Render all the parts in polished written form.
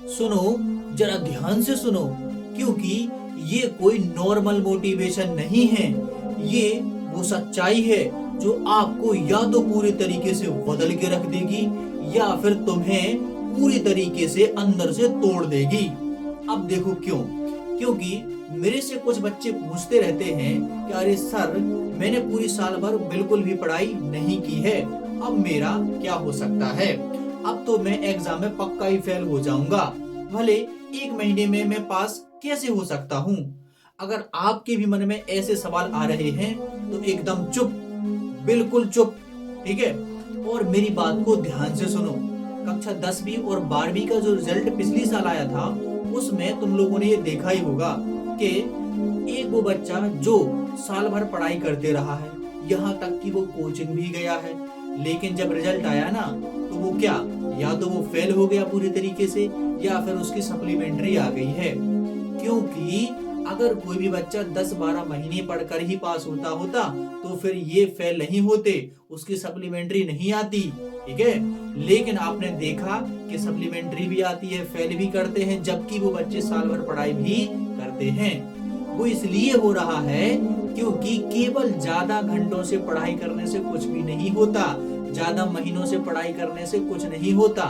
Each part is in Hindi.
सुनो, जरा ध्यान से सुनो, क्योंकि ये कोई नॉर्मल मोटिवेशन नहीं है। ये वो सच्चाई है जो आपको या तो पूरी तरीके से बदल के रख देगी या फिर तुम्हें पूरी तरीके से अंदर से तोड़ देगी। अब देखो क्यों? क्योंकि मेरे से कुछ बच्चे पूछते रहते हैं कि अरे सर, मैंने पूरी साल भर बिल्कुल भी पढ़ाई नहीं की है, अब मेरा क्या हो सकता है? अब तो मैं एग्जाम में पक्का ही फेल हो जाऊंगा, भले 1 महीने में मैं पास कैसे हो सकता हूँ? अगर आपके भी मन में ऐसे सवाल आ रहे हैं तो एकदम चुप, बिल्कुल चुप, ठीक है? और मेरी बात को ध्यान से सुनो। कक्षा 10वीं और 12वीं का जो रिजल्ट पिछली साल आया था, उसमें तुम लोगों ने ये देखा ही होगा कि एक वो बच्चा जो साल भर पढ़ाई करते रहा है, यहाँ तक कि वो कोचिंग भी गया है, लेकिन जब रिजल्ट आया ना, तो वो क्या, या तो वो फेल हो गया पूरी तरीके से या फिर उसकी सप्लीमेंट्री आ गई है। क्योंकि अगर कोई भी बच्चा 10-12 महीने पढ़कर ही पास होता तो फिर ये फेल नहीं होते, उसकी सप्लीमेंट्री नहीं आती, ठीक है? लेकिन आपने देखा कि सप्लीमेंट्री भी आती है, फेल भी करते हैं, जबकि वो बच्चे साल भर पढ़ाई भी करते हैं। वो इसलिए हो रहा है क्योंकि केवल ज्यादा घंटों से पढ़ाई करने से कुछ भी नहीं होता, ज्यादा महीनों से पढ़ाई करने से कुछ नहीं होता।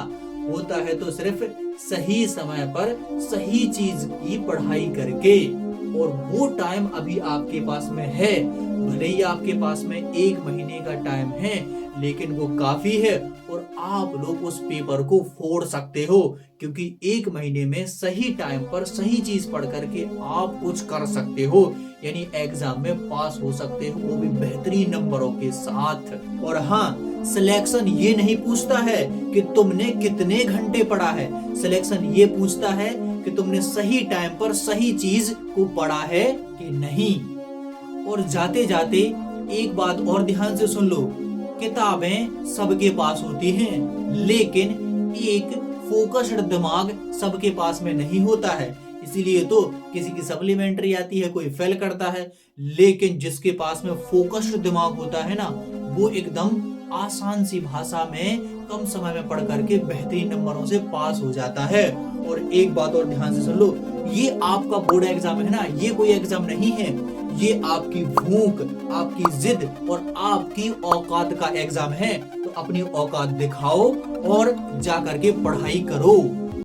होता है तो सिर्फ सही समय पर सही चीज की पढ़ाई करके, और वो टाइम अभी आपके पास में है। भले ही आपके पास में 1 महीने का टाइम है, लेकिन वो काफी है और आप लोग उस पेपर को फोड़ सकते हो, क्योंकि 1 महीने में सही टाइम पर सही चीज पढ़ करके आप कुछ कर सकते हो, यानी एग्जाम में पास हो सकते हो, वो भी बेहतरीन नंबरों के साथ। और हाँ, सिलेक्शन ये नहीं पूछता है कि तुमने कितने घंटे पढ़ा है, सिलेक्शन ये पूछता है कि तुमने सही टाइम पर सही चीज को पढ़ा है कि नहीं। और जाते जाते एक बात और ध्यान से सुन लो, किताबें सबके पास होती हैं, लेकिन एक फोकस्ड दिमाग सबके पास में नहीं होता है। इसीलिए तो किसी की सप्लीमेंट्री आती है, कोई फेल करता है, लेकिन जिसके पास में फोकस्ड दिमाग होता है ना, वो एकदम आसान सी भाषा में कम समय में पढ़ करके बेहतरीन नंबरों से पास हो जाता है। और एक बात और ध्यान से सुन लो, ये आपका बोर्ड एग्जाम है ना, ये कोई एग्जाम नहीं है, ये आपकी भूख, आपकी जिद और आपकी औकात का एग्जाम है। तो अपनी औकात दिखाओ और जा करके पढ़ाई करो।